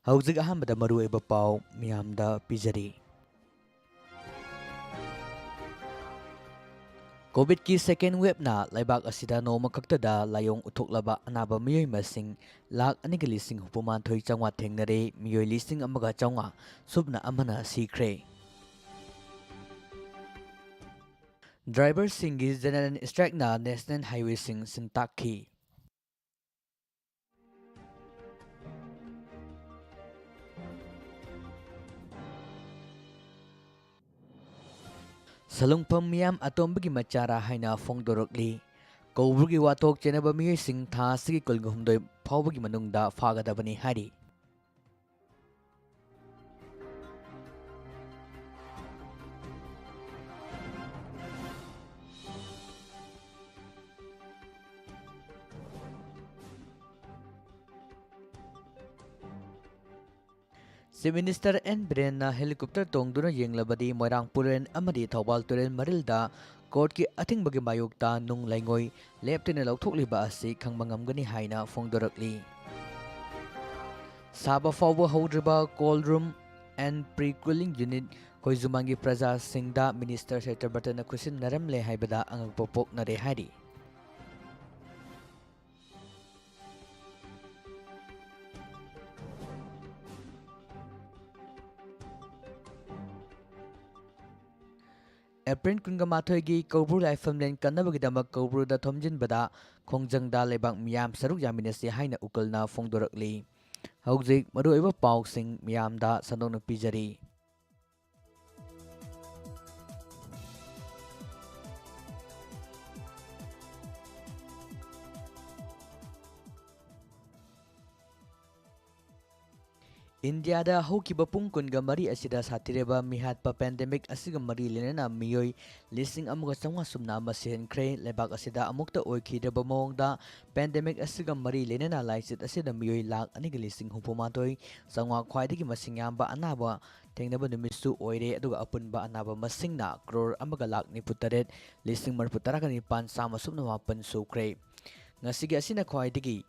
ꯍꯧꯖꯤꯛ ꯑꯍꯥꯟꯕꯗ ꯃꯔꯨꯑꯣꯏꯕ ꯄꯥꯎ ꯃꯤꯌꯥꯝꯗ ꯄꯤꯖꯔꯤ꯫ ꯀꯣꯚꯤꯗꯀꯤ ꯁꯦꯀꯦꯟ ꯋꯦꯕꯅ ꯂꯩꯕꯥꯛ ꯑꯁꯤꯗ ꯅꯣꯡꯃ ꯈꯛꯇꯗ ꯂꯥꯏꯑꯣꯡ ꯎꯠꯊꯣꯛꯂꯕ ꯑꯅꯥꯕ ꯃꯤꯑꯣꯏ ꯃꯁꯤꯡ ꯂꯥꯈ 2,69,000 ꯊꯦꯡꯅꯔꯦ, ꯃꯤꯑꯣꯏ 1,100,900 ꯁꯨꯞꯅ ꯑꯃꯅ ꯁꯤꯈ꯭ꯔꯦ꯫ ꯗ꯭ꯔꯥꯏꯚꯔꯁꯤꯡꯒꯤ ꯖꯦꯅꯔꯦꯜ ꯁ꯭ꯇ꯭ꯔꯥꯏꯛꯅ ꯅꯦꯁꯅꯦꯜ ꯍꯥꯏꯋꯦꯁꯤꯡ ꯁꯤꯟꯇꯥꯛꯈꯤ꯫ ꯁꯂꯨꯡꯐꯝ ꯃꯤꯌꯥꯝ ꯑꯇꯣꯝꯕꯒꯤ ꯃꯆꯥꯔꯥ ꯍꯥꯏꯅ ꯐꯣꯡꯗꯣꯔꯛꯂꯤ꯫ ꯀꯧꯕ꯭ꯔꯨꯒꯤ ꯋꯥꯊꯣꯛ ꯆꯦꯟꯅꯕ ꯃꯤꯑꯣꯏꯁꯤꯡ ꯊꯥ ꯑꯁꯤꯒꯤ 18 ꯐꯥꯎꯕꯒꯤ ꯃꯅꯨꯡꯗ ꯐꯥꯒꯗꯕꯅꯤ ꯍꯥꯏꯔꯤ꯫ ꯆꯤꯐ ꯃꯤꯅꯤꯁꯇꯔ ꯑꯦꯟ ꯕꯤꯔꯦꯟꯅ ꯍꯦꯂꯤꯀꯣꯞꯇꯔ ꯇꯣꯡꯗꯨꯅ ꯌꯦꯡꯂꯕꯗꯤ ꯃꯣꯏꯔꯥꯡ ꯄꯨꯔꯦꯟ ꯑꯃꯗꯤ ꯊꯧꯕꯥꯜ ꯇꯨꯔꯦꯜ ꯃꯔꯤꯜꯗ ꯀꯣꯔꯠꯀꯤ ꯑꯊꯤꯡꯕꯒꯤ ꯃꯥꯌꯣꯛꯇ ꯅꯨꯡ ꯂꯩꯉꯣꯏ ꯂꯦꯞꯇꯅ ꯂꯧꯊꯣꯛꯂꯤꯕ ꯑꯁꯤ ꯈꯪꯕ ꯉꯝꯒꯅꯤ ꯍꯥꯏꯅ ꯐꯣꯡꯗꯣꯔꯛꯂꯤ꯫ ꯁꯥꯕ ꯐꯥꯎꯕ ꯍꯧꯗ꯭ꯔꯤꯕ cold room and pre cooling unit ꯈꯣꯏꯖꯨꯃꯥꯡꯒꯤ ꯄ꯭ꯔꯖꯥꯁꯤꯡꯗ ꯃꯤꯅꯤꯁꯇꯔ ꯁꯦꯇ꯭ꯔꯕꯇꯅ ꯈꯨꯠꯁꯤꯟꯅꯔꯝꯂꯦ ꯍꯥꯏꯕꯗ ꯑꯉꯛꯄ ꯄꯣꯛꯅꯔꯦ ꯍꯥꯏꯔꯤ꯫ ꯑꯦꯄ꯭ꯔꯤꯜ 18ꯒꯤ ꯀꯧꯕ꯭ꯔꯨ ꯂꯥꯏꯐꯝꯂꯦꯟ ꯀꯟꯅꯕꯒꯤꯗꯃꯛ ꯀꯧꯕ꯭ꯔꯨꯗ ꯊꯣꯝꯖꯤꯟꯕꯗ ꯈꯣꯡꯖꯪꯗ ꯂꯩꯕꯥꯛ ꯃꯤꯌꯥꯝ ꯁꯔꯨꯛ ꯌꯥꯃꯤꯟꯅꯁꯤ ꯍꯥꯏꯅ ꯎꯀꯜꯅ ꯐꯣꯡꯗꯣꯔꯛꯂꯤ꯫ ꯍꯧꯖꯤꯛ ꯃꯔꯨꯑꯣꯏꯕ ꯄꯥꯎꯁꯤꯡ ꯃꯤꯌꯥꯝꯗ ꯁꯟꯗꯣꯛꯅ ꯄꯤꯖꯔꯤ꯫ ꯏꯟꯗꯤꯌꯥꯗ ꯍꯧꯈꯤꯕ ꯄꯨꯡ 12 ꯑꯁꯤꯗ ꯁꯥꯊꯤꯔꯕ ꯃꯤꯍꯥꯠꯄ ꯄꯦꯟꯗꯦꯃꯤꯛ ꯑꯁꯤꯒ ꯃꯔꯤ ꯂꯩꯅꯅ ꯃꯤꯑꯣꯏ 1,150 ꯁꯨꯞꯅ ꯑꯃ ꯁꯤꯍꯟꯈ꯭ꯔꯦ꯫ ꯂꯩꯕꯥꯛ ꯑꯁꯤꯗ ꯑꯃꯨꯛꯇ ꯑꯣꯏꯈꯤꯗ꯭ꯔꯕ ꯃꯑꯣꯡꯗ ꯄꯦꯟꯗꯦꯃꯤꯛ ꯑꯁꯤꯒ ꯃꯔꯤ ꯂꯩꯅꯅ ꯂꯥꯏꯆꯠ ꯑꯁꯤꯗ ꯃꯤꯑꯣꯏ ꯂꯥꯈ 2,69,900 ꯈ꯭ꯋꯥꯏꯗꯒꯤ ꯃꯁꯤꯡ ꯌꯥꯝꯕ ꯑꯅꯥꯕ ꯊꯦꯡꯅꯕ ꯅꯨꯃꯤꯠꯁꯨ ꯑꯣꯏꯔꯦ, ꯑꯗꯨꯒ ꯑꯄꯨꯟꯕ ꯑꯅꯥꯕ ꯃꯁꯤꯡꯅ ꯀ꯭ꯔꯣꯔ ꯑꯃꯒ ꯂꯥꯈ 98,039,100 ꯁꯨꯈ꯭ꯔꯦ꯫ ꯉꯁꯤꯒꯤ ꯑꯁꯤꯅ ꯈ꯭ꯋꯥꯏꯗꯒꯤ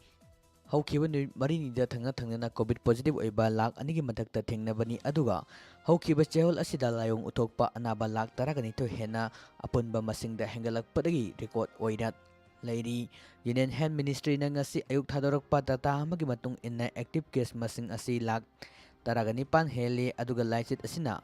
ꯍꯧꯈꯤꯕ ꯅꯨꯃꯤꯠ ꯃꯔꯤꯅꯤꯗ ꯊꯪꯅ ꯀꯣꯚꯤꯗ ꯄꯣꯖꯤꯇꯤꯚ ꯑꯣꯏꯕ ꯂꯥꯈ 2ꯒꯤ ꯃꯊꯛꯇ ꯊꯦꯡꯅꯕꯅꯤ, ꯑꯗꯨꯒ ꯍꯧꯈꯤꯕ ꯆꯌꯣꯜ ꯑꯁꯤꯗ ꯂꯥꯏꯑꯣꯡ ꯎꯠꯊꯣꯛꯄ ꯑꯅꯥꯕ ꯂꯥꯈ 12 ꯍꯦꯟꯅ ꯑꯄꯨꯟꯕ ꯃꯁꯤꯡꯗ ꯍꯦꯟꯒꯠꯂꯛꯄꯗꯒꯤ ꯔꯦꯀꯣꯔꯗ ꯑꯣꯏꯅ ꯂꯩꯔꯤ꯫ ꯌꯨꯅꯤꯌꯟ ꯍꯦꯜꯊ ꯃꯤꯅꯤꯁꯇ꯭ꯔꯤꯅ ꯉꯁꯤ ꯑꯌꯨꯛ ꯊꯥꯗꯣꯔꯛꯄ ꯗꯇꯥ ꯑꯃꯒꯤ ꯃꯇꯨꯡ ꯏꯟꯅ ꯑꯦꯛꯇꯤꯚ ꯀꯦꯁ ꯃꯁꯤꯡ ꯑꯁꯤ ꯂꯥꯈ 19 ꯍꯦꯜꯂꯦ, ꯑꯗꯨꯒ ꯂꯥꯏꯆꯠ ꯑꯁꯤꯅ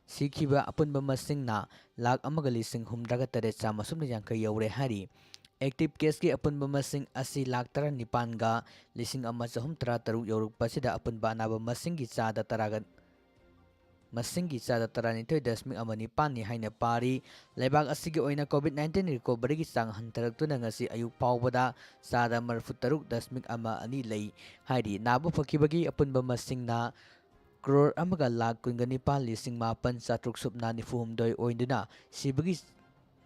ꯁꯤꯈꯤꯕ ꯑꯄꯨꯟꯕ ꯃꯁꯤꯡꯅ ꯂꯥꯈ 1,58,350 ꯌꯧꯔꯦ ꯍꯥꯏꯔꯤ꯫ ꯑꯦꯛꯇꯤꯚ ꯀꯦꯁꯀꯤ ꯑꯄꯨꯟꯕ ꯃꯁꯤꯡ ꯑꯁꯤ ꯂꯥꯈ 19ꯒ 1,113 ꯌꯧꯔꯛꯄꯁꯤꯗ ꯑꯄꯨꯟꯕ ꯑꯅꯥꯕ ꯃꯁꯤꯡꯒꯤ ꯆꯥꯗ 12.19% ꯍꯥꯏꯅ ꯄꯥꯔꯤ꯫ ꯂꯩꯕꯥꯛ ꯑꯁꯤꯒꯤ ꯑꯣꯏꯅ ꯀꯣꯚꯤꯗ-19 ꯔꯤꯀꯣꯚꯔꯤꯒꯤ ꯆꯥꯡ ꯍꯟꯊꯔꯛꯇꯨꯅ ꯉꯁꯤ ꯑꯌꯨꯛ ꯐꯥꯎꯕꯗ 33.12% ꯂꯩ ꯍꯥꯏꯔꯤ꯫ ꯅꯥꯕ ꯐꯈꯤꯕꯒꯤ ꯑꯄꯨꯟꯕ ꯃꯁꯤꯡꯅ ꯀ꯭ꯔꯣꯔ ꯑꯃꯒ ꯂꯥꯈ 29,900,794 ꯁꯨꯞꯅ 94 ꯑꯣꯏꯗꯨꯅ ꯁꯤꯕꯒꯤ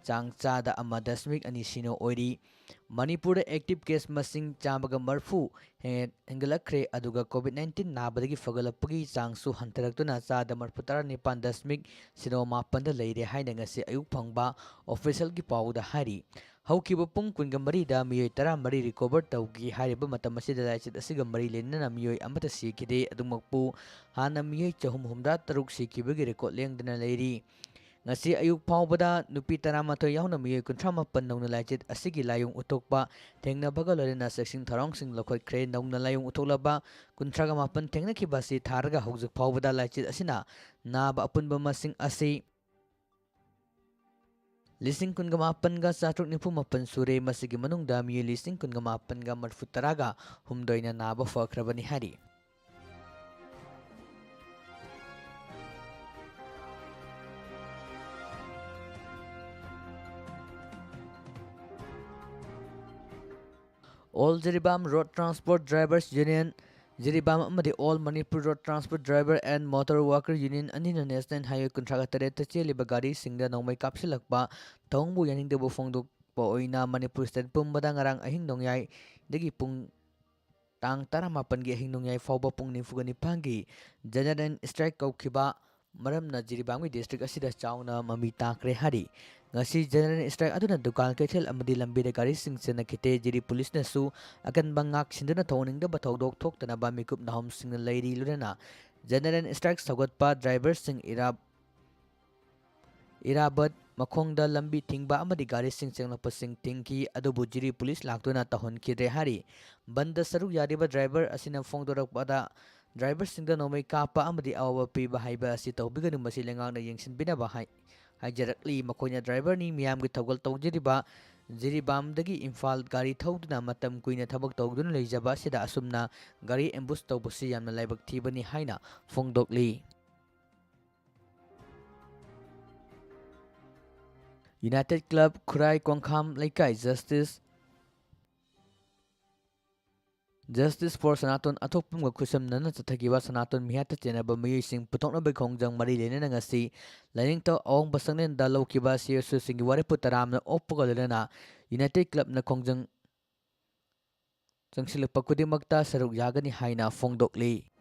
ꯆꯥꯡ ꯆꯥꯗ 1.20 ꯑꯣꯏꯔꯤ꯫ ꯃꯅꯤꯄꯨꯔꯗ ꯑꯦꯛꯇꯤꯚ ꯀꯦꯁ ꯃꯁꯤꯡ 130 ꯍꯦꯟꯒꯠꯂꯛꯈ꯭ꯔꯦ, ꯑꯗꯨꯒ ꯀꯣꯚꯤꯗ-19 ꯅꯥꯕꯗꯒꯤ ꯐꯒꯠꯂꯛꯄꯒꯤ ꯆꯥꯡꯁꯨ ꯍꯟꯊꯔꯛꯇꯨꯅ ꯆꯥꯗ 39.08% ꯂꯩꯔꯦ ꯍꯥꯏꯅ ꯉꯁꯤ ꯑꯌꯨꯛ ꯐꯪꯕ ꯑꯣꯐꯤꯁꯤꯌꯦꯜꯒꯤ ꯄꯥꯎꯗ ꯍꯥꯏꯔꯤ꯫ ꯍꯧꯈꯤꯕ ꯄꯨꯡ 24ꯗ ꯃꯤꯑꯣꯏ 13 ꯔꯤꯀꯣꯚꯔ ꯇꯧꯈꯤ꯫ ꯍꯥꯏꯔꯤꯕ ꯃꯇꯝ ꯑꯁꯤꯗ ꯂꯥꯏꯆꯠ ꯑꯁꯤꯒ ꯃꯔꯤ ꯂꯩꯅꯅ ꯃꯤꯑꯣꯏ ꯑꯃꯠꯇ ꯁꯤꯈꯤꯗꯦ꯫ ꯑꯗꯨꯃꯛꯄꯨ ꯍꯥꯟꯅ ꯃꯤꯑꯣꯏ 363 ꯁꯤꯈꯤꯕꯒꯤ ꯔꯦꯀꯣꯔꯗ ꯂꯦꯡꯗꯅ ꯂꯩꯔꯤ꯫ ꯉꯁꯤ ꯑꯌꯨꯛ ꯐꯥꯎꯕꯗ ꯅꯨꯄꯤ 11 ꯌꯥꯎꯅ ꯃꯤꯑꯣꯏ 38 ꯅꯧꯅ ꯂꯥꯏꯆꯠ ꯑꯁꯤꯒꯤ ꯂꯥꯏꯑꯣꯡ ꯎꯠꯊꯣꯛꯄ ꯊꯦꯡꯅꯕꯒ ꯂꯣꯏꯅꯅ ꯆꯦꯛꯁꯤꯟ ꯊꯧꯔꯥꯡꯁꯤꯡ ꯂꯧꯈꯠꯈ꯭ꯔꯦ꯫ ꯅꯧꯅ ꯂꯥꯏꯑꯣꯡ ꯎꯠꯊꯣꯛꯂꯕ 38 ꯊꯦꯡꯅꯈꯤꯕ ꯑꯁꯤ ꯊꯥꯔꯒ ꯍꯧꯖꯤꯛ ꯐꯥꯎꯕꯗ ꯂꯥꯏꯆꯠ ꯑꯁꯤꯅ ꯅꯥꯕ ꯑꯄꯨꯟꯕ ꯃꯁꯤꯡ ꯑꯁꯤ 19,494 ꯁꯨꯔꯦ꯫ ꯃꯁꯤꯒꯤ ꯃꯅꯨꯡꯗ ꯃꯤꯑꯣꯏ 19,438ꯅ ꯅꯥꯕ ꯐꯈ꯭ꯔꯕꯅꯤ ꯍꯥꯏꯔꯤ꯫ All Jiribam road transport drivers union Jiribam ꯑꯃꯗꯤ all Manipur road transport driver and motor worker union ꯑꯅꯤꯅ ꯅꯦꯁꯅꯦꯜ ꯍꯥꯏꯋꯦ 38ꯗ ꯆꯦꯜꯂꯤꯕ ꯒꯥꯔꯤꯁꯤꯡꯗ ꯅꯣꯡꯃꯩ ꯀꯥꯞꯁꯤꯜꯂꯛꯄ ꯊꯧꯑꯣꯡꯕꯨ ꯌꯥꯅꯤꯡꯗꯕ ꯐꯣꯡꯗꯣꯛꯄ ꯑꯣꯏꯅ ꯃꯅꯤꯄꯨꯔ ꯁ꯭ꯇꯦꯠ ꯄꯨꯝꯕꯗ ꯉꯔꯥꯡ ꯑꯍꯤꯡ ꯅꯣꯡꯌꯥꯏꯗꯒꯤ ꯇꯥꯡ 18ꯒꯤ ꯑꯍꯤꯡ ꯅꯣꯡꯌꯥꯏ ꯐꯥꯎꯕ ꯄꯨꯡ 49ꯒꯤ ꯖꯦꯅꯔꯦꯜ ꯁ꯭ꯇ꯭ꯔꯥꯏꯛ ꯀꯧꯈꯤꯕ ꯃꯔꯝꯅ ꯖꯤꯔꯤꯕꯥꯝꯒꯤ ꯗꯤꯁꯇ꯭ꯔꯤꯛ ꯑꯁꯤꯗ ꯆꯥꯎꯅ ꯃꯃꯤ ꯇꯥꯈ꯭ꯔꯦ ꯍꯥꯏꯔꯤ꯫ ngasi general strike aduna dukan kethel amadi lambi de gari sing chena kite jiri police na su akan bangak sinduna thoning da bathodok thoktana ba mikup nahom sing leiri lurena general strike sagot pa driver sing irabat makhongda lambi thingba amadi gari sing chenglapa sing tingki adubu jiri police laktuna tahon kidre hari banda saruk yariba driver asina phongdorak driver singda nomai kapa amadi awa piba haiba asi tawbiganu masi lengang na yengsin binaba haijarakli makoina driver ni miyam gi tawgal tawjiriba Jiribamdagi Imphal gari thauduna matam kuina thabak tawduna leijaba sida asumna gari ambush tawbasi yamna laibak thibani haina phongdokli United Club Khurai Kongkham Laikai Justice for Sanaton Athopum Kusam Nana Chatagiwa Sanaton Mihata Chenaba Miyusing Putokna Bekongjang Mari Lena Ngasi Laning to Ong Basangnen Dalo Kiba Siersu Singiwari Putaram na Opogalena United Club na Kongjang Jangsilpa Kudimakta Saruk Yagani Haina Phongdokli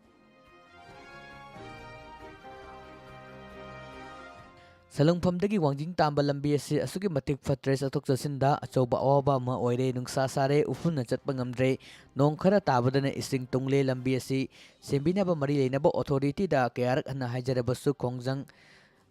Salungpamdagi wangjing tamba lambi asi asuki matik fatre satok chasinda achauba awaba ma oire nungsa sare ufuna chatpa ngamdre nong khara tabadana ising tungle lambi asi sembinaba mari leinaba authority da kayarak hana haijarabasu kongjang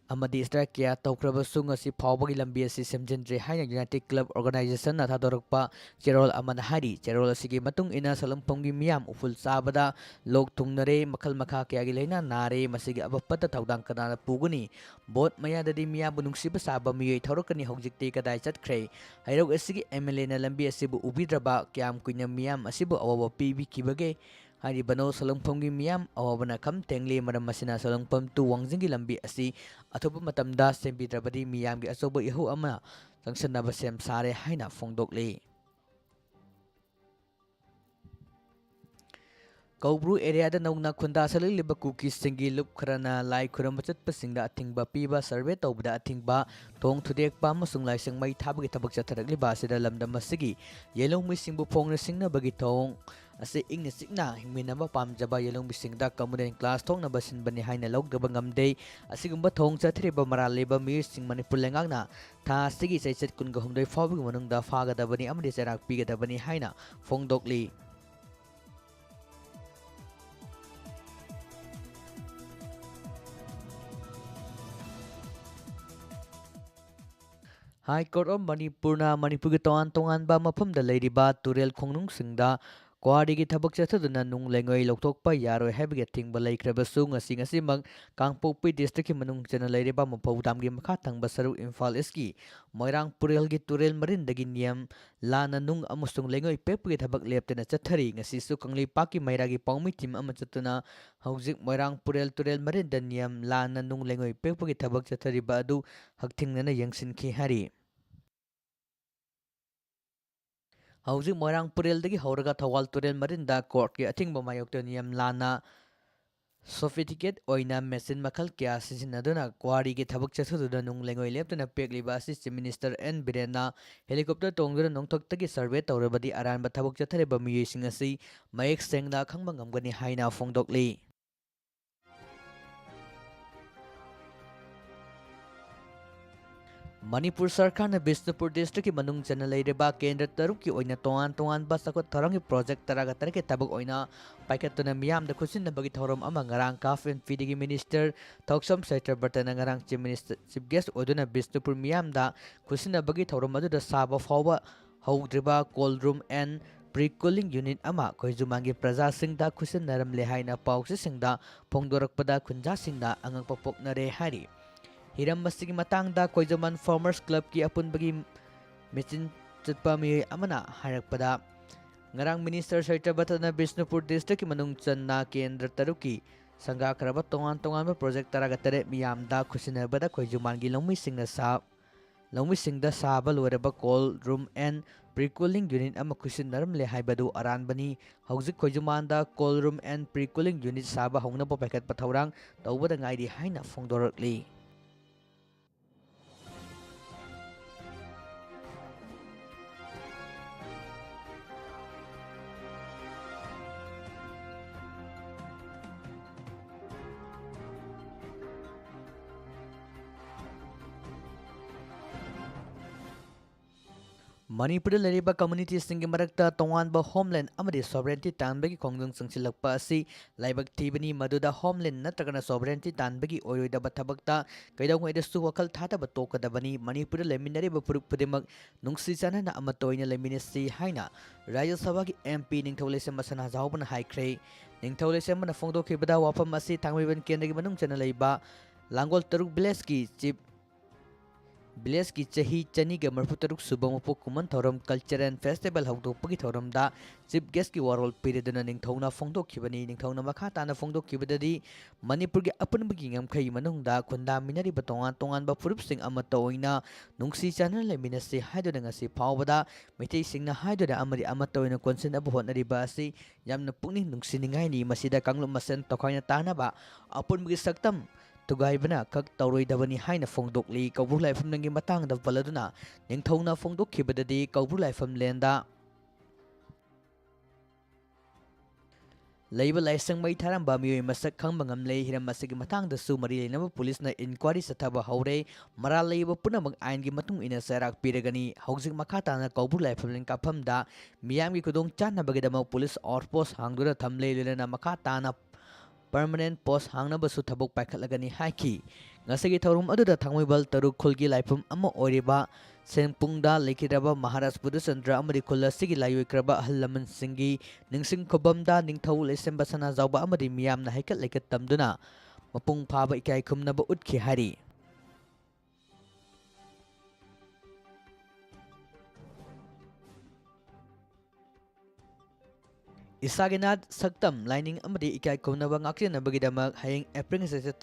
amadi strike kya tawkrabasu ngasi phawbagi lambi asi semjendre haina United Club Organization na thadorakpa cherol amana hari cherol asigi matung ina salungpamgi miyam uful sabada lok tungnare makhal makha kyagi leina nare masigi abapata thawdang kana puguni bot maya dadi miya bunungsi basaba miyoi thorokani hogjikte kadai chatkhre hairok asigi MLA na lambi asibu ubidraba kyam kuina miyam asibu awawa pibi kibage hari bano salungpamgi miyam awabana kham tengle maram masina salungpam tu wangjingi lambi asi athopa matamda sembidrabadi miyam gi achoba ihu ama sangsanaba sem sare haina phongdokle Kaubru area da nauna khunda salil liba kuki singi lup kharana lai khuram chatpa singda athingba piba survey tawbda athingba thong thudekpa masung lai singmai thabagi thabak chatharakli ba sida lamdam masigi yelong mi singbu phongna singna bagi thong ase ingna sikna hingminaba pamjaba yelong mi singda communal class thong na basin bani haina logdaba ngamde asigumba thong chathriba maral leba mi sing manipur lengangna tha sigi saichat kunga humdoi fawbi manungda fagadabani amri charak pigadabani haina phongdokli High Court of Manipurna Manipur gi tongan ba mafamda leiriba turel khongnung singda kwari gi thabak chathaduna nung lengoi lokthokpa yaroi habige thingba leikhrabasu ngasi mag Kangpokpi district ki manung chena leiriba mapawdam gi makha thangba saru Imphal East ki Moirang Purel gi turel marin dagi niam lana nung amusung lengoi pepgi thabak leptena chathari ngasi su kangli paki maira gi pawmi team ama chatuna haujik Moirang Purel turel marin da niam lana nung lengoi pepgi thabak chathari ba adu hakthingnana yangsin ki hari Hauji Moirang Purel dagi Hauraga Thawal Turel Marinda Court ki athingba mayokta niyam lana sophisticated oina machine makhal kya sisinaduna kwari ki thabak chathuduna nung lengoi leptuna pekliba asi Chief Minister N Birena helicopter tongduna nongthok tagi survey tawrabadi aranba thabak chathariba miyoi asi mayek sengna khangba ngamgani haina phongdokli Manipur Sarkar na Bisnupur District ki manung chana leireba kendra taruk ki oina tongan ba sakot tharang ki project taraga tarike tabak oina paikatuna miyam da khusin na bagi thorom ama ngarang kaf and feeding minister Thoksom Setter Bartana ngarang chief guest oduna Bisnupur miyam da khusin na bagi thorom adu da saba fawba howdriba cold room and pre-cooling unit ama koijumangi praja singda khusin naram lehaina pawsi singda phongdorakpada khunja singda angang papok na re hari Hiram masigi matangda Koijaman Farmers Club ki apunbagi michin chatpa mi amana harakpada ngarang minister Saita Batana Bisnupur district ki manung channa kendra taruki sangga karabat tongan project taragatare miyamda khusinabada Koijuman gi longmi singda saba loiraba cold room and pre-cooling unit ama khusinnaram le haibadu aranbani hauzik Koijumanda cold room and pre-cooling unit saba hongna pa paket pathaurang tawbada ngaidi haina phongdorakli ꯃꯅꯤꯄꯨꯔꯗ ꯂꯩꯔꯤꯕ ꯀꯝꯃ꯭ꯌꯨꯅꯤꯇꯤꯁꯤꯡꯒꯤ ꯃꯔꯛꯇ ꯇꯣꯉꯥꯟꯕ homeland ꯑꯃꯗꯤ ꯁꯣꯚꯔꯦꯟꯇꯤ ꯇꯥꯟꯕꯒꯤ ꯈꯣꯡꯖꯪ ꯆꯪꯁꯤꯜꯂꯛꯄ ꯑꯁꯤ ꯂꯥꯏꯕꯛ ꯊꯤꯕꯅꯤ, ꯃꯗꯨꯗ ꯍꯣꯝꯂꯦꯟ ꯅꯠꯇ꯭ꯔꯒꯅ ꯁꯣꯚꯔꯦꯟꯇꯤ ꯇꯥꯟꯕꯒꯤ ꯑꯣꯏꯔꯣꯏꯗꯕ ꯊꯕꯛꯇ ꯀꯩꯗꯧꯉꯩꯗꯁꯨ ꯋꯥꯈꯜ ꯊꯥꯗꯕ ꯇꯣꯛꯀꯗꯕꯅꯤ꯫ ꯃꯅꯤꯄꯨꯔꯗ ꯂꯩꯃꯤꯟꯅꯔꯤꯕ ꯐꯨꯔꯨꯞ ꯈꯨꯗꯤꯡꯃꯛ ꯅꯨꯡꯁꯤ ꯆꯥꯟꯅꯅ ꯑꯃꯠꯇ ꯑꯣꯏꯅ ꯂꯩꯃꯤꯟꯅꯁꯤ ꯍꯥꯏꯅ ꯔꯥꯖ꯭ꯌ ꯁꯚꯥꯒꯤ MP ꯅꯤꯡꯊꯧ ꯂꯩꯁꯦꯝꯕ ꯁꯅꯥꯖꯥꯎꯕꯅ ꯍꯥꯏꯈ꯭ꯔꯦ꯫ ꯅꯤꯡꯊꯧ ꯂꯩꯁꯦꯝꯕꯅ ꯐꯣꯡꯗꯣꯛꯈꯤꯕꯗ ꯋꯥꯐꯝ ꯑꯁꯤ ꯊꯥꯡꯃꯩꯕꯟ ꯀꯦꯟꯗ꯭ꯔꯒꯤ ꯃꯅꯨꯡ ꯆꯟꯅ ꯂꯩꯕ ꯂꯥꯡꯒꯣꯜ ꯇꯔꯨꯛ ꯚꯤꯂꯦꯖꯀꯤ ꯆꯍꯤ 237 ꯁꯨꯕ ꯃꯄꯣꯛ ꯀꯨꯝꯑꯣꯟ ꯊꯧꯔꯝ ꯀꯜꯆꯔꯦꯜ ꯐꯦꯁꯇꯤꯚꯦꯜ ꯍꯧꯗꯣꯛꯄꯒꯤ ꯊꯧꯔꯝꯗ ꯆꯤꯞ ꯒꯦꯁꯠꯀꯤ ꯋꯥꯔꯣꯜ ꯄꯤꯔꯗꯨꯅ ꯅꯤꯡꯊꯧꯅ ꯐꯣꯡꯗꯣꯛꯈꯤꯕꯅꯤ꯫ ꯅꯤꯡꯊꯧꯅ ꯃꯈꯥ ꯇꯥꯅ ꯐꯣꯡꯗꯣꯛꯈꯤꯕꯗꯗꯤ ꯃꯅꯤꯄꯨꯔꯒꯤ ꯑꯄꯨꯟꯕꯒꯤ ꯉꯝꯈꯩ ꯃꯅꯨꯡꯗ ꯈꯨꯟꯗꯥꯃꯤꯟꯅꯔꯤꯕ ꯇꯣꯉꯥꯟ ꯇꯣꯉꯥꯟꯕ ꯐꯨꯔꯨꯞꯁꯤꯡ ꯑꯃꯠꯇ ꯑꯣꯏꯅ ꯅꯨꯡꯁꯤ ꯆꯥꯟꯅꯅ ꯂꯩꯃꯤꯟꯅꯁꯤ ꯍꯥꯏꯗꯨꯅ ꯉꯁꯤ ꯐꯥꯎꯕꯗ ꯃꯩꯇꯩꯁꯤꯡꯅ ꯍꯥꯏꯗꯨꯅ ꯑꯃꯗꯤ ꯑꯃꯠꯇ ꯑꯣꯏꯅ ꯀꯣꯟꯁꯤꯟꯅꯕ ꯍꯣꯠꯅꯔꯤꯕ ꯑꯁꯤ ꯌꯥꯝꯅ ꯄꯨꯛꯅꯤꯡ ꯅꯨꯡꯁꯤꯅꯤꯡꯉꯥꯏꯅꯤ꯫ ꯃꯁꯤꯗ ꯀꯥꯡꯂꯨꯞ ꯃꯁꯦꯟ ꯇꯣꯈꯥꯏꯅ ꯇꯥꯟꯅꯕ, ꯑꯄꯨꯟꯕꯒꯤ ꯁꯛꯇꯝ ꯊꯨꯒꯥꯏꯕꯅ ꯈꯛ ꯇꯧꯔꯣꯏꯗꯕꯅꯤ ꯍꯥꯏꯅ ꯐꯣꯡꯗꯣꯛꯂꯤ꯫ ꯀꯧꯕ꯭ꯔꯨ ꯂꯥꯏꯐꯝꯂꯦꯟꯒꯤ ꯃꯇꯥꯡꯗ ꯄꯜꯂꯗꯨꯅ ꯅꯤꯡꯊꯧꯅ ꯐꯣꯡꯗꯣꯛꯈꯤꯕꯗꯗꯤ ꯀꯧꯕ꯭ꯔꯨ ꯂꯥꯏꯐꯝꯂꯦꯟꯗ ꯂꯩꯕ ꯂꯥꯏꯁꯪ ꯃꯩ ꯊꯥꯔꯝꯕ ꯃꯤꯑꯣꯏ ꯃꯁꯛ ꯈꯪꯕ ꯉꯝꯂꯦ꯫ ꯍꯤꯔꯝ ꯑꯁꯤꯒꯤ ꯃꯇꯥꯡꯗꯁꯨ ꯃꯔꯤ ꯂꯩꯅꯕ ꯄꯨꯂꯤꯁꯅ ꯏꯟꯀ꯭ꯋꯥꯔꯤ ꯆꯠꯊꯕ ꯍꯧꯔꯦ꯫ ꯃꯔꯥꯜ ꯂꯩꯕ ꯄꯨꯝꯅꯃꯛ ꯑꯥꯏꯟꯒꯤ ꯃꯇꯨꯡ ꯏꯟꯅ ꯆꯩꯔꯥꯛ ꯄꯤꯔꯒꯅꯤ꯫ ꯍꯧꯖꯤꯛ ꯃꯈꯥ ꯇꯥꯅ ꯀꯧꯕ꯭ꯔꯨ ꯂꯥꯏꯐꯝꯂꯦꯟ ꯀꯥꯞꯐꯝꯗ ꯃꯤꯌꯥꯝꯒꯤ ꯈꯨꯗꯣꯡꯆꯥꯅꯕꯒꯤꯗꯃꯛ ꯄꯨꯂꯤꯁ ꯑꯥꯎꯠꯄꯣꯁꯠ ꯍꯥꯡꯗꯨꯅ ꯊꯝꯂꯦ꯫ ꯂꯣꯏꯅꯅ ꯃꯈꯥ ꯇꯥꯅ ꯄꯔꯃꯅꯦꯟꯠ ꯄꯣꯁꯠ ꯍꯥꯡꯅꯕꯁꯨ ꯊꯕꯛ ꯄꯥꯏꯈꯠꯂꯒꯅꯤ ꯍꯥꯏꯈꯤ꯫ ꯉꯁꯤꯒꯤ ꯊꯧꯔꯝ ꯑꯗꯨꯗ ꯊꯥꯡꯃꯩꯕꯟ ꯇꯔꯨꯛ ꯈꯨꯜꯒꯤ ꯂꯥꯏꯐꯝ ꯑꯃ ꯑꯣꯏꯔꯤꯕ ꯁꯦꯟꯄꯨꯡꯗ ꯂꯩꯈꯤꯗ꯭ꯔꯕ ꯃꯍꯥꯔꯥꯖ ꯕꯨꯙꯆꯟꯗ꯭ꯔ ꯑꯃꯗꯤ ꯈꯨꯜ ꯑꯁꯤꯒꯤ ꯂꯥꯏꯑꯣꯏꯈ꯭ꯔꯕ ꯑꯍꯜ ꯂꯃꯟꯁꯤꯡꯒꯤ ꯅꯤꯡꯁꯤꯡ ꯈꯨꯕꯝꯗ ꯅꯤꯡꯊꯧ ꯂꯩꯁꯦꯝꯕ ꯁꯅꯥꯖꯥꯎꯕ ꯑꯃꯗꯤ ꯃꯤꯌꯥꯝꯅ ꯍꯩꯀꯠ ꯂꯩꯀꯠ ꯇꯝꯗꯨꯅ ꯃꯄꯨꯡ ꯐꯥꯕ ꯏꯀꯥꯏ ꯈꯨꯝꯅꯕ ꯎꯠꯈꯤ ꯍꯥꯏꯔꯤ꯫ ꯏꯁꯥꯒꯤ ꯅꯥꯠ, ꯁꯛꯇꯝ, ꯂꯥꯏꯅꯤꯡ ꯑꯃꯗꯤ ꯏꯀꯥꯏ ꯈꯨꯝꯅꯕ ꯉꯥꯛꯁꯦꯟꯅꯕꯒꯤꯗꯃꯛ ꯍꯌꯦꯡ ꯑꯦꯄ꯭ꯔꯤꯜ 19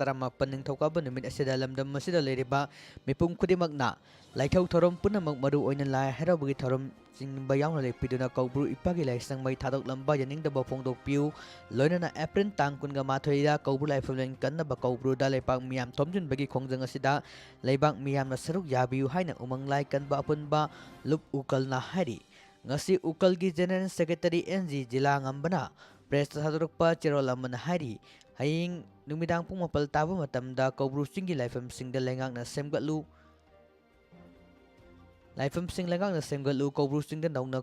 ꯅꯤꯡꯊꯧꯀꯥꯕ ꯅꯨꯃꯤꯠ ꯑꯁꯤꯗ ꯂꯝꯗꯝ ꯑꯁꯤꯗ ꯂꯩꯔꯤꯕ ꯃꯤꯄꯨꯝ ꯈꯨꯗꯤꯡꯃꯛꯅ ꯂꯥꯏꯊꯧ ꯊꯧꯔꯝ ꯄꯨꯝꯅꯃꯛ ꯃꯔꯨ ꯑꯣꯏꯅ ꯂꯥꯏ ꯍꯔꯥꯎꯕꯒꯤ ꯊꯧꯔꯝ ꯆꯤꯡꯕ ꯌꯥꯎꯅ ꯂꯦꯞꯄꯤꯗꯨꯅ ꯀꯧꯕ꯭ꯔꯨ ꯏꯄꯥꯒꯤ ꯂꯥꯏꯁꯪ ꯃꯩ ꯊꯥꯗꯣꯛꯂꯝꯕ ꯌꯥꯅꯤꯡꯗꯕ ꯐꯣꯡꯗꯣꯛꯄꯤꯌꯨ꯫ ꯂꯣꯏꯅꯅ ꯑꯦꯄ꯭ꯔꯤꯜ ꯇꯥꯡ 21ꯗ ꯀꯧꯕ꯭ꯔꯨ ꯂꯥꯏꯐꯝꯂꯦꯟ ꯀꯟꯅꯕ ꯀꯧꯕ꯭ꯔꯨꯗ ꯂꯩꯄꯥꯛ ꯃꯤꯌꯥꯝ ꯊꯣꯝꯖꯤꯟꯕꯒꯤ ꯈꯣꯡꯖꯪ ꯑꯁꯤꯗ ꯂꯩꯕꯥꯛ ꯃꯤꯌꯥꯝꯅ ꯁꯔꯨꯛ ꯌꯥꯕꯤꯌꯨ ꯍꯥꯏꯅ ꯎꯃꯪ ꯂꯥꯏ ꯀꯟꯕ ꯑꯄꯨꯟꯕ ꯂꯨꯞ ꯎꯀꯜꯅ ꯍꯥꯏꯔꯤ꯫ ꯉꯁꯤ ꯎꯀꯜꯒꯤ ꯖꯦꯅꯔꯦꯜ ꯁꯦꯀ꯭ꯔꯦꯇꯔꯤ NG ꯖꯤꯂꯥꯉꯝꯕꯅ ꯄ꯭ꯔꯦꯁꯇ ꯊꯥꯗꯣꯔꯛꯄ ꯆꯦꯔꯣꯜ ꯑꯃꯅ ꯍꯥꯏꯔꯤ, ꯍꯌꯦꯡ ꯅꯨꯃꯤꯗꯥꯡ ꯄꯨꯡ 9 ꯇꯥꯕ ꯃꯇꯝꯗ ꯀꯧꯕ꯭ꯔꯨ ꯆꯤꯡꯒꯤ ꯂꯥꯏꯐꯝꯁꯤꯡ ꯂꯩꯉꯥꯛꯅ ꯁꯦꯝꯒꯠꯂꯨ, ꯀꯧꯕ꯭ꯔꯨ ꯆꯤꯡꯗ ꯅꯧꯅ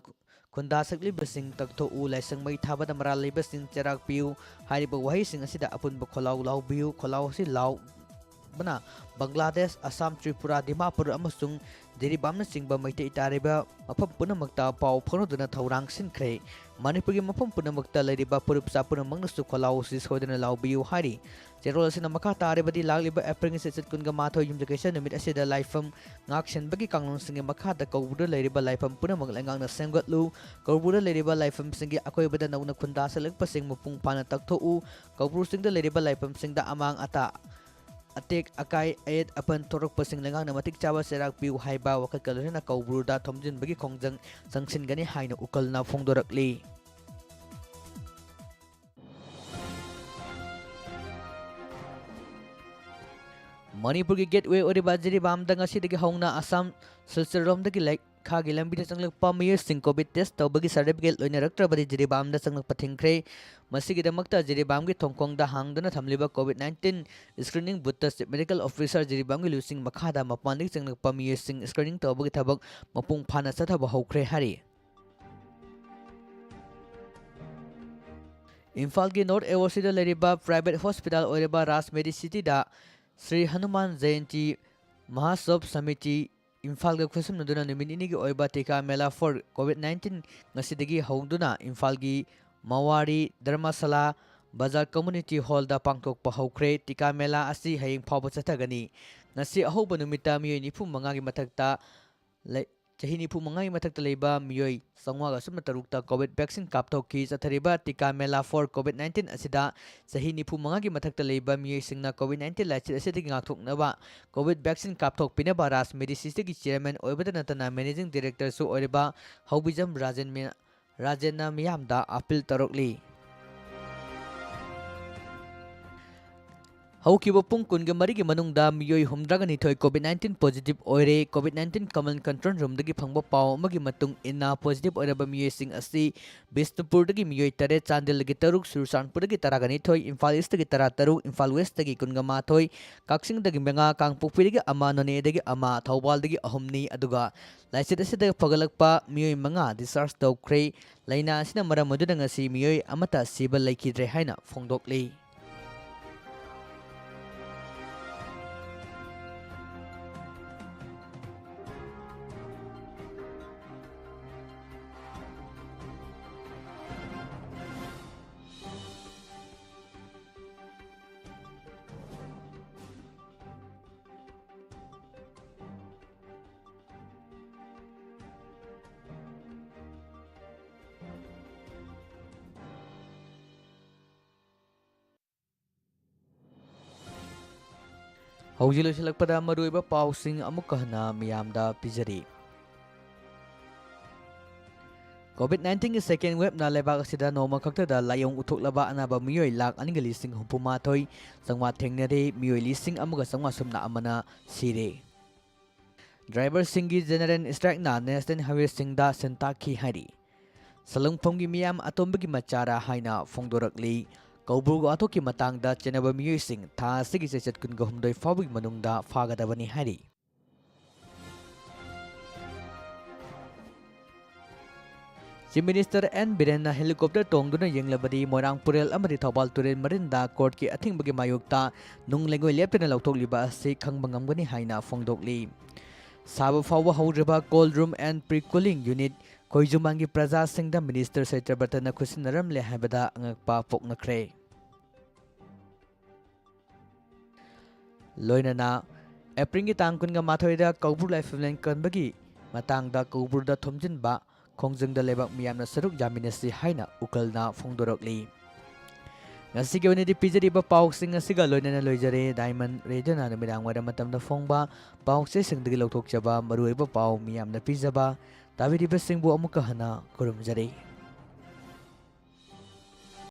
ꯈꯨꯟꯗꯥ ꯁꯛꯂꯤꯕꯁꯤꯡ ꯇꯛꯊꯣꯛꯎ, ꯂꯥꯏꯁꯪ ꯃꯩ ꯊꯥꯕꯗ ꯃꯔꯥꯜ ꯂꯩꯕꯁꯤꯡ ꯆꯩꯔꯥꯛ ꯄꯤꯌꯨ꯫ ꯍꯥꯏꯔꯤꯕ ꯋꯥꯍꯩꯁꯤꯡ ꯑꯁꯤꯗ ꯑꯄꯨꯟꯕ ꯈꯣꯜꯂꯥꯎ ꯂꯥꯎꯕꯤꯌꯨ꯫ ꯈꯣꯜꯂꯥꯎ ꯑꯁꯤ ꯂꯥꯎꯕꯅ ꯕꯪꯒ꯭ꯂꯥꯗꯦꯁ, ꯑꯁꯥꯝ, ꯇ꯭ꯔꯤꯄꯨꯔꯥ, ꯗꯤꯃꯥꯄꯨꯔ ꯑꯃꯁꯨꯡ ꯖꯤꯔꯤꯕꯥꯝꯅꯆꯤꯡꯕ ꯃꯩꯇꯩ ꯇꯥꯔꯤꯕ ꯃꯐꯝ ꯄꯨꯝꯅꯃꯛꯇ ꯄꯥꯎ ꯐꯥꯎꯅꯗꯨꯅ ꯊꯧꯔꯥꯡ ꯁꯤꯟꯈ꯭ꯔꯦ꯫ ꯃꯅꯤꯄꯨꯔꯒꯤ ꯃꯐꯝ ꯄꯨꯝꯅꯃꯛꯇ ꯂꯩꯔꯤꯕ ꯐꯨꯔꯨꯞꯆꯥ ꯄꯨꯝꯅꯃꯛꯅꯁꯨ ꯈꯣꯜꯂꯥꯎ ꯑꯁꯤ ꯁꯣꯏꯗꯅ ꯂꯥꯎꯕꯤꯌꯨ ꯍꯥꯏꯔꯤ꯫ ꯆꯦꯔꯣꯜ ꯑꯁꯤꯅ ꯃꯈꯥ ꯇꯥꯔꯤꯕꯗꯤ ꯂꯥꯛꯂꯤꯕ ꯑꯦꯄ꯭ꯔꯤꯜ 12 ꯌꯨꯝꯖꯀꯩꯁ ꯅꯨꯃꯤꯠ ꯑꯁꯤꯗ ꯂꯥꯏꯐꯝ ꯉꯥꯛꯁꯦꯟꯕꯒꯤ ꯀꯥꯡꯂꯣꯟꯁꯤꯡꯒꯤ ꯃꯈꯥꯗ ꯀꯧꯕ꯭ꯔꯨꯗ ꯂꯩꯔꯤꯕ ꯂꯥꯏꯐꯝ ꯄꯨꯝꯅꯃꯛ ꯂꯩꯉꯥꯛꯅ ꯁꯦꯝꯒꯠꯂꯨ, ꯀꯧꯕ꯭ꯔꯨꯗ ꯂꯩꯔꯤꯕ ꯂꯥꯏꯐꯝꯁꯤꯡꯒꯤ ꯑꯀꯣꯏꯕꯗ ꯅꯧꯅ ꯈꯨꯟꯗꯥ ꯁꯛꯂꯛꯄꯁꯤꯡ ꯃꯄꯨꯡ ꯐꯥꯅ ꯇꯛꯊꯣꯛꯎ, ꯀꯧꯕ꯭ꯔꯨ ꯆꯤꯡꯗ ꯂꯩꯔꯤꯕ ꯂꯥꯏꯐꯝꯁꯤꯡꯗ ꯑꯃꯥꯡ ꯑꯇꯥ, ꯑꯇꯦꯛ ꯑꯀꯥꯏ, ꯑꯌꯦꯠ ꯑꯄꯟ ꯊꯣꯛꯂꯛꯄꯁꯤꯡ ꯂꯩꯉꯥꯛꯅ ꯃꯇꯤꯛ ꯆꯥꯕ ꯆꯩꯔꯥꯛ ꯄꯤꯌꯨ ꯍꯥꯏꯕ ꯋꯥꯀꯠꯀ ꯂꯣꯏꯅꯅ ꯀꯧꯕ꯭ꯔꯨꯗ ꯊꯣꯝꯖꯤꯟꯕꯒꯤ ꯈꯣꯡꯖꯪ ꯆꯪꯁꯤꯟꯒꯅꯤ ꯍꯥꯏꯅ ꯎꯀꯜꯅ ꯐꯣꯡꯗꯣꯔꯛꯂꯤ꯫ ꯃꯅꯤꯄꯨꯔꯒꯤ ꯒꯦꯠꯋꯦ ꯑꯣꯏꯔꯤꯕ ꯖꯤꯔꯤꯕꯥꯝꯗ ꯉꯁꯤꯗꯒꯤ ꯍꯧꯅ ꯑꯁꯥꯝ ꯁꯤꯜꯆꯔꯔꯣꯝꯗꯒꯤ ꯂꯩꯈꯥꯒꯤ ꯂꯝꯕꯤꯗ ꯆꯪꯂꯛꯄ ꯃꯤꯑꯣꯏꯁꯤꯡ ꯀꯣꯚꯤꯗ ꯇꯦꯁꯠ ꯇꯧꯕꯒꯤ ꯁꯥꯔꯇꯤꯐꯤꯀꯦꯠ ꯂꯣꯏꯅꯔꯛꯇ꯭ꯔꯕꯗꯤ ꯖꯤꯔꯤꯕꯥꯝꯗ ꯆꯪꯂꯛꯄ ꯊꯤꯡꯈ꯭ꯔꯦ꯫ ꯃꯁꯤꯒꯤꯗꯃꯛꯇ ꯖꯤꯔꯤꯕꯥꯝꯒꯤ ꯊꯣꯡꯈꯣꯡꯗ ꯍꯥꯡꯗꯨꯅ ꯊꯝꯂꯤꯕ ꯀꯣꯚꯤꯗ-19 ꯁ꯭ꯀ꯭ꯔꯤꯅꯤꯡ ꯕꯨꯊꯇ ꯆꯤꯞ ꯃꯦꯗꯤꯀꯦꯜ ꯑꯣꯐꯤꯁꯥꯔ ꯖꯤꯔꯤꯕꯥꯝꯒꯤ ꯂꯨꯆꯤꯡ ꯃꯈꯥꯗ ꯃꯄꯥꯟꯗꯒꯤ ꯆꯪꯂꯛꯄ ꯃꯤꯑꯣꯏꯁꯤꯡ ꯁ꯭ꯀ꯭ꯔꯤꯅꯤꯡ ꯇꯧꯕꯒꯤ ꯊꯕꯛ ꯃꯄꯨꯡ ꯐꯥꯅ ꯆꯠꯊꯕ ꯍꯧꯈ꯭ꯔꯦ ꯍꯥꯏꯔꯤ꯫ ꯏꯝꯐꯥꯜꯒꯤ ꯅꯣꯔꯊ ꯑꯦꯋꯣꯔꯁꯤꯗ ꯂꯩꯔꯤꯕ ꯄ꯭ꯔꯥꯏꯚꯦꯠ ꯍꯣꯁꯄꯤꯇꯥꯜ ꯑꯣꯏꯔꯤꯕ ꯔꯥꯖ ꯃꯦꯗꯤꯁꯤꯇꯤꯗ ꯁ꯭ꯔꯤ ꯍꯅꯨꯃꯥꯟ ꯖꯌꯟꯇꯤ ꯃꯍꯣꯠꯁꯕ ꯁꯃꯤꯇꯤ ꯏꯝꯐꯥꯜꯒ ꯈꯨꯠꯁꯝꯅꯗꯨꯅ ꯅꯨꯃꯤꯠ ꯅꯤꯅꯤꯒꯤ ꯑꯣꯏꯕ ꯇꯤꯀꯥ ꯃꯦꯂꯥ ꯐꯣꯔ ꯀꯣꯚꯤꯗ-19 ꯉꯁꯤꯗꯒꯤ ꯍꯧꯗꯨꯅ ꯏꯝꯐꯥꯜꯒꯤ ꯃꯋꯥꯔꯤ ꯙꯔꯃꯁꯥꯂꯥ ꯕꯖꯥꯔ ꯀꯝꯃ꯭ꯌꯨꯅꯤꯇꯤ ꯍꯣꯜꯗ ꯄꯥꯡꯊꯣꯛꯄ ꯍꯧꯈ꯭ꯔꯦ꯫ ꯇꯤꯀꯥ ꯃꯦꯂꯥ ꯑꯁꯤ ꯍꯌꯦꯡ ꯐꯥꯎꯕ ꯆꯠꯊꯒꯅꯤ꯫ ꯉꯁꯤ ꯑꯍꯧꯕ ꯅꯨꯃꯤꯠꯇ ꯃꯤꯑꯣꯏ 95ꯒꯤ ꯃꯊꯛꯇ ꯂꯩꯕ ꯃꯤꯑꯣꯏ 583ꯇ ꯀꯣꯚꯤꯗ ꯚꯦꯛꯁꯤꯟ ꯀꯥꯞꯊꯣꯛꯈꯤ꯫ ꯆꯠꯊꯔꯤꯕ ꯇꯤꯀꯥ ꯃꯦꯂꯥ ꯐꯣꯔ ꯀꯣꯚꯤꯗ-19 ꯑꯁꯤꯗ ꯆꯍꯤ 95ꯒꯤ ꯃꯊꯛꯇ ꯂꯩꯕ ꯃꯤꯑꯣꯏꯁꯤꯡꯅ ꯀꯣꯚꯤꯗ-19 ꯂꯥꯏꯆꯠ ꯑꯁꯤꯗꯒꯤ ꯉꯥꯛꯊꯣꯛꯅꯕ ꯀꯣꯚꯤꯗ ꯚꯦꯛꯁꯤꯟ ꯀꯥꯞꯊꯣꯛꯄꯤꯅꯕ ꯔꯥꯖ ꯃꯦꯗꯤꯁꯤꯇꯤꯒꯤ ꯆꯦꯌꯔꯃꯦꯟ ꯑꯣꯏꯕꯇ ꯅꯠꯇꯅ ꯃꯦꯅꯦꯖꯤꯡ ꯗꯤꯔꯦꯛꯇꯔꯁꯨ ꯑꯣꯏꯔꯤꯕ ꯍꯧꯕꯤꯖꯝ ꯔꯥꯖꯦꯟꯅ ꯃꯤꯌꯥꯝꯗ ꯑꯄꯤꯜ ꯇꯧꯔꯛꯂꯤ꯫ ꯍꯧꯈꯤꯕ ꯄꯨꯡ ꯀꯨꯟꯒ ꯃꯔꯤꯒꯤ ꯃꯅꯨꯡꯗ ꯃꯤꯑꯣꯏ ꯍꯨꯝꯗ꯭ꯔꯥꯒ ꯅꯤꯊꯣꯏ ꯀꯣꯚꯤꯗ-19 ꯄꯣꯖꯤꯇꯤꯚ ꯑꯣꯏꯔꯦ꯫ ꯀꯣꯚꯤꯗ-19 ꯀꯃꯟ ꯀꯟꯇ꯭ꯔꯣꯜ ꯔꯨꯝꯗꯒꯤ ꯐꯪꯕ ꯄꯥꯎ ꯑꯃꯒꯤ ꯃꯇꯨꯡ ꯏꯟꯅ ꯄꯣꯖꯤꯇꯤꯚ ꯑꯣꯏꯔꯕ ꯃꯤꯑꯣꯏꯁꯤꯡ ꯑꯁꯤ ꯕꯤꯁꯅꯨꯄꯨꯔꯗꯒꯤ ꯃꯤꯑꯣꯏ 8, ꯆꯥꯟꯗꯦꯜꯗꯒꯤ 6, ꯆꯨꯔꯆꯥꯟꯄꯨꯔꯗꯒꯤ 12, ꯏꯝꯐꯥꯜ ꯏꯁꯇꯒꯤ 13, ꯏꯝꯐꯥꯜ ꯋꯦꯁꯇꯒꯤ 21, ꯀꯛꯆꯤꯡꯗꯒꯤ 9, ꯀꯥꯡꯄꯣꯛꯄꯤꯗꯒꯤ 1, ꯅꯣꯅꯦꯗꯒꯤ 1, ꯊꯧꯕꯥꯜꯗꯒꯤ 3ꯅꯤ꯫ ꯑꯗꯨꯒ ꯂꯥꯏꯆꯠ ꯑꯁꯤꯗ ꯐꯒꯠꯂꯛꯄ ꯃꯤꯑꯣꯏ 5 ꯗꯤꯁꯆꯥꯔꯖ ꯇꯧꯈ꯭ꯔꯦ꯫ ꯂꯩꯅꯥ ꯑꯁꯤꯅ ꯃꯔꯝ ꯑꯣꯏꯗꯨꯅ ꯉꯁꯤ ꯃꯤꯑꯣꯏ ꯑꯃꯠꯇ ꯁꯤꯕ ꯂꯩꯈꯤꯗ꯭ꯔꯦ ꯍꯥꯏꯅ ꯐꯣꯡꯗꯣꯛꯂꯤ꯫ ꯍꯧꯖꯤꯛ ꯂꯣꯏꯁꯤꯜꯂꯛꯄꯗ ꯃꯔꯨꯑꯣꯏꯕ ꯄꯥꯎꯁꯤꯡ ꯑꯃꯨꯛꯀ ꯍꯟꯅ ꯃꯤꯌꯥꯝꯗ ꯄꯤꯖꯔꯤ꯫ ꯀꯣꯚꯤꯗ-19ꯒꯤ ꯁꯦꯀꯦꯟ ꯋꯦꯕꯅ ꯂꯩꯕꯥꯛ ꯑꯁꯤꯗ ꯅꯣꯡꯃ ꯈꯛꯇꯗ ꯂꯥꯏꯑꯣꯡ ꯎꯠꯊꯣꯛꯂꯕ ꯑꯅꯥꯕ ꯃꯤꯑꯣꯏ 1,2,69,100 ꯊꯦꯡꯅꯔꯦ꯫ ꯃꯤꯑꯣꯏ 1,991ꯅ ꯁꯤꯔꯦ꯫ ꯗ꯭ꯔꯥꯏꯚꯔꯁꯤꯡꯒꯤ ꯖꯦꯅꯔꯦꯜ ꯁ꯭ꯇ꯭ꯔꯥꯏꯛꯅ ꯅꯦꯁꯅꯦꯜ ꯍꯥꯏꯋꯦꯁꯤꯡꯗ ꯁꯤꯟꯇꯥꯛꯈꯤ ꯍꯥꯏꯔꯤ꯫ ꯁꯂꯨꯡꯐꯝꯒꯤ ꯃꯤꯌꯥꯝ ꯑꯇꯣꯝꯕꯒꯤ ꯃꯆꯥꯔꯥ ꯍꯥꯏꯅ ꯐꯣꯡꯗꯣꯔꯛꯂꯤ꯫ ꯀꯧꯕ꯭ꯔꯨ ꯋꯥꯊꯣꯛꯀꯤ ꯃꯇꯥꯡꯗ ꯆꯦꯟꯅꯕ ꯃꯤꯑꯣꯏꯁꯤꯡ ꯊꯥ ꯑꯁꯤꯒꯤ ꯆꯩꯆꯠ 23 ꯐꯥꯎꯕꯒꯤ ꯃꯅꯨꯡꯗ ꯐꯥꯒꯗꯕꯅꯤ ꯍꯥꯏꯔꯤ꯫ Chief minister N. ꯕꯤꯔꯦꯟꯅ ꯍꯦꯂꯤꯀꯣꯞꯇꯔ ꯇꯣꯡꯗꯨꯅ ꯌꯦꯡꯂꯕꯗꯤ ꯃꯣꯏꯔꯥꯡ ꯄꯨꯔꯦꯜ ꯑꯃꯗꯤ ꯊꯧꯕꯥꯜ ꯇꯨꯔꯦꯜ ꯃꯔꯤꯟꯗ ꯀꯣꯔꯠꯀꯤ ꯑꯊꯤꯡꯕꯒꯤ ꯃꯥꯌꯣꯛꯇ ꯅꯨꯡ ꯂꯩꯉꯣꯏ ꯂꯦꯞꯇꯅ ꯂꯧꯊꯣꯛꯂꯤꯕ ꯑꯁꯤ ꯈꯪꯕ ꯉꯝꯒꯅꯤ ꯍꯥꯏꯅ ꯐꯣꯡꯗꯣꯛꯂꯤ꯫ ꯁꯥꯕ ꯐꯥꯎꯕ ꯍꯧꯗ꯭ꯔꯤꯕ cold room and pre cooling unit ꯈꯣꯏꯖꯨꯃꯥꯡꯒꯤ ꯄ꯭ꯔꯖꯥꯁꯤꯡꯗ ꯃꯤꯅꯤꯁꯇꯔ ꯁꯩꯇ꯭ꯔꯕꯇꯅ ꯈꯨꯠꯁꯤꯟꯅꯔꯝꯂꯦ ꯍꯥꯏꯕꯗ ꯑꯉꯛꯄ ꯄꯣꯛꯅꯈ꯭ꯔꯦ꯫ ꯂꯣꯏꯅꯅ ꯑꯦꯄ꯭ꯔꯤꯜꯒꯤ ꯇꯥꯡ 21ꯗ ꯀꯧꯕ꯭ꯔꯨ ꯂꯥꯏꯐꯝꯂꯦꯟ ꯀꯟꯕꯒꯤ ꯃꯇꯥꯡꯗ ꯀꯧꯕ꯭ꯔꯨꯗ ꯊꯣꯝꯖꯤꯟꯕ ꯈꯣꯡꯖꯪꯗ ꯂꯩꯕꯥꯛ ꯃꯤꯌꯥꯝꯅ ꯁꯔꯨꯛ ꯌꯥꯃꯤꯟꯅꯁꯤ ꯍꯥꯏꯅ ꯎꯀꯜꯅ ꯐꯣꯡꯗꯣꯔꯛꯂꯤ꯫ ꯉꯁꯤꯒꯤ ꯑꯣꯏꯅꯗꯤ ꯄꯤꯖꯔꯤꯕ ꯄꯥꯎꯁꯤꯡ ꯑꯁꯤꯒ ꯂꯣꯏꯅꯅ ꯂꯣꯏꯖꯔꯦ꯫ ꯗꯥꯏꯃꯟ ꯔꯦꯗꯤꯑꯣꯅ ꯅꯨꯃꯤꯗꯥꯡ ꯋꯥꯏꯔꯝ ꯃꯇꯝꯗ ꯐꯣꯡꯕ ꯄꯥꯎ-ꯆꯦꯁꯤꯡꯗꯒꯤ ꯂꯧꯊꯣꯛꯆꯕ ꯃꯔꯨꯑꯣꯏꯕ ꯄꯥꯎ ꯃꯤꯌꯥꯝꯅ ꯄꯤꯖꯕ ꯇꯥꯕꯤꯔꯤꯕꯁꯤꯡꯕꯨ ꯑꯃꯨꯛꯀ ꯍꯟꯅ ꯈꯨꯔꯨꯝꯖꯔꯤ꯫